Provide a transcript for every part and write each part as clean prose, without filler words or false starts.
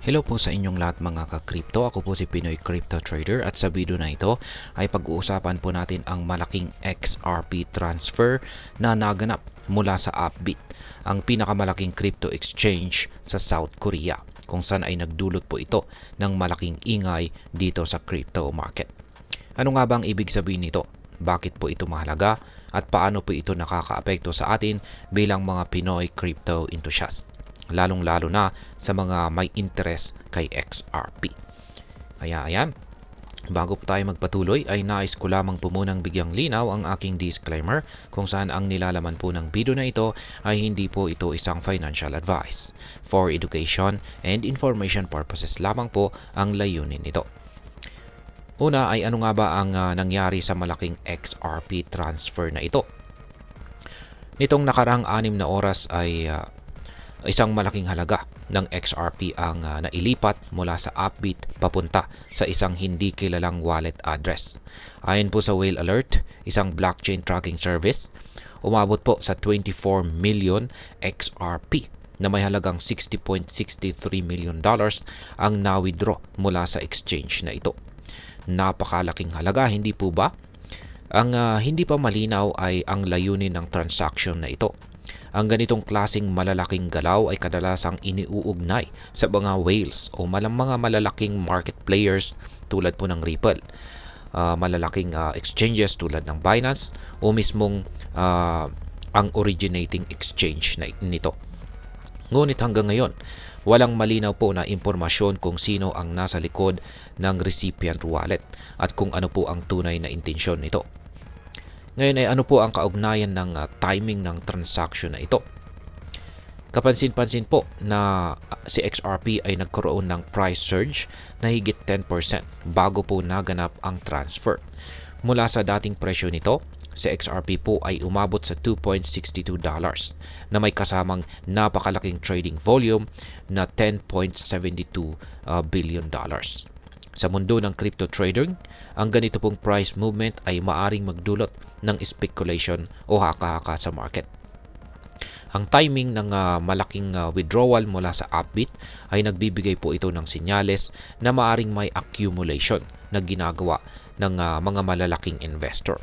Hello po sa inyong lahat mga ka-crypto. Ako po si Pinoy Crypto Trader at sa video na ito ay pag-uusapan po natin ang malaking XRP transfer na naganap mula sa Upbit, ang pinakamalaking crypto exchange sa South Korea, kung saan ay nagdulot po ito ng malaking ingay dito sa crypto market. Ano nga ba ang ibig sabihin nito? Bakit po ito mahalaga? At paano po ito nakakaapekto sa atin bilang mga Pinoy crypto enthusiast? Lalong-lalo na sa mga may interest kay XRP. Kaya ayan, bago po tayo magpatuloy ay nais ko lamang po munang bigyang linaw ang aking disclaimer kung saan ang nilalaman po ng video na ito ay hindi po ito isang financial advice. For education and information purposes lamang po ang layunin nito. Una ay ano nga ba ang nangyari sa malaking XRP transfer na ito? Nitong nakaraang 6 na oras ay isang malaking halaga ng XRP ang nailipat mula sa Upbit papunta sa isang hindi kilalang wallet address. Ayon po sa Whale Alert, isang blockchain tracking service, umabot po sa 24 million XRP na may halagang $60.63 million ang na-withdraw mula sa exchange na ito. Napakalaking halaga, hindi po ba? Ang hindi pa malinaw ay ang layunin ng transaction na ito. Ang ganitong klasing malalaking galaw ay kadalasang iniuugnay sa mga whales o mga malalaking market players tulad po ng Ripple, malalaking exchanges tulad ng Binance o mismong ang originating exchange nito. Ngunit hanggang ngayon, walang malinaw po na impormasyon kung sino ang nasa likod ng recipient wallet at kung ano po ang tunay na intensyon nito. Ngayon ay ano po ang kaugnayan ng timing ng transaction na ito? Kapansin-pansin po na si XRP ay nagkaroon ng price surge na higit 10% bago po naganap ang transfer. Mula sa dating presyo nito, si XRP po ay umabot sa $2.62 na may kasamang napakalaking trading volume na $10.72 billion. Sa mundo ng crypto trading, ang ganito pong price movement ay maaring magdulot ng speculation o haka-haka sa market. Ang timing ng malaking withdrawal mula sa Upbit ay nagbibigay po ito ng senyales na maaring may accumulation na ginagawa ng mga malalaking investor.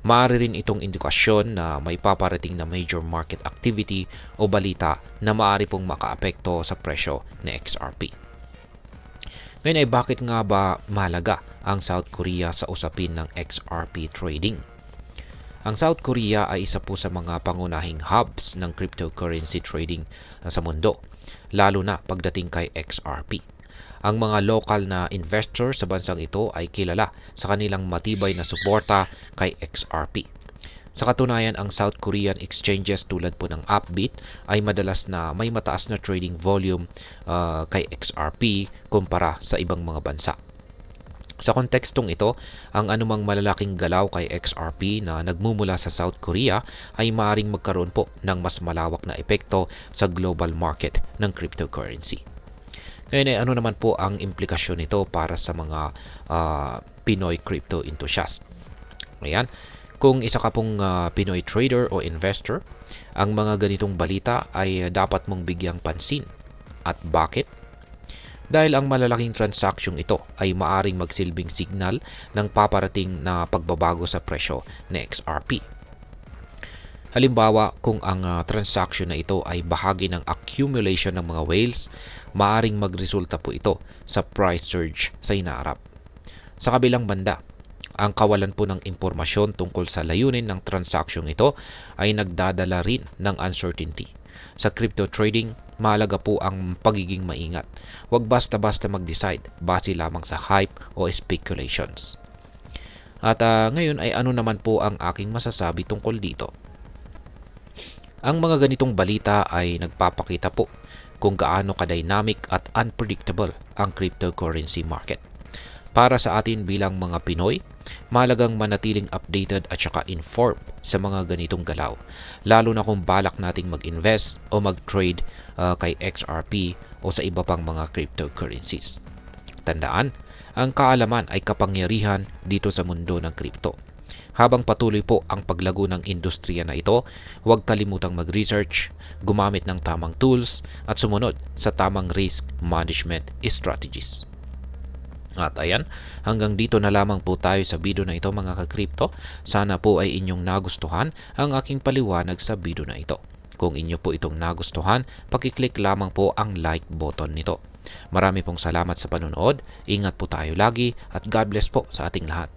Maaari rin itong indikasyon na may paparating na major market activity o balita na maaari pong makaapekto sa presyo ng XRP. Ngayon ay bakit nga ba mahalaga ang South Korea sa usapin ng XRP trading? Ang South Korea ay isa po sa mga pangunahing hubs ng cryptocurrency trading sa mundo, lalo na pagdating kay XRP. Ang mga local na investor sa bansang ito ay kilala sa kanilang matibay na suporta kay XRP. Sa katunayan, ang South Korean exchanges tulad po ng Upbit ay madalas na may mataas na trading volume kay XRP kumpara sa ibang mga bansa. Sa kontekstong ito, ang anumang malalaking galaw kay XRP na nagmumula sa South Korea ay maaaring magkaroon po ng mas malawak na epekto sa global market ng cryptocurrency. Ngayon ay ano naman po ang implikasyon nito para sa mga Pinoy crypto enthusiast? Ayan. Kung isa ka pong Pinoy trader o investor, ang mga ganitong balita ay dapat mong bigyang pansin. At bakit? Dahil ang malalaking transaksyon ito ay maaring magsilbing signal ng paparating na pagbabago sa presyo ng XRP. Halimbawa, kung ang transaksyon na ito ay bahagi ng accumulation ng mga whales, maaring magresulta po ito sa price surge sa hinaharap. Sa kabilang banda, ang kawalan po ng impormasyon tungkol sa layunin ng transaksyon ito ay nagdadala rin ng uncertainty. Sa crypto trading, mahalaga po ang pagiging maingat. Huwag basta-basta mag-decide base lamang sa hype o speculations. At ngayon ay ano naman po ang aking masasabi tungkol dito? Ang mga ganitong balita ay nagpapakita po kung gaano ka-dynamic at unpredictable ang cryptocurrency market. Para sa atin bilang mga Pinoy, mahalagang manatiling updated at saka informed sa mga ganitong galaw, lalo na kung balak nating mag-invest o mag-trade kay XRP o sa iba pang mga cryptocurrencies. Tandaan, ang kaalaman ay kapangyarihan dito sa mundo ng crypto. Habang patuloy po ang paglago ng industriya na ito, huwag kalimutang mag-research, gumamit ng tamang tools at sumunod sa tamang risk management strategies. At ayan, hanggang dito na lamang po tayo sa video na ito mga ka-crypto. Sana po ay inyong nagustuhan ang aking paliwanag sa video na ito. Kung inyo po itong nagustuhan, pakiclick lamang po ang like button nito. Marami pong salamat sa panonood, ingat po tayo lagi at God bless po sa ating lahat.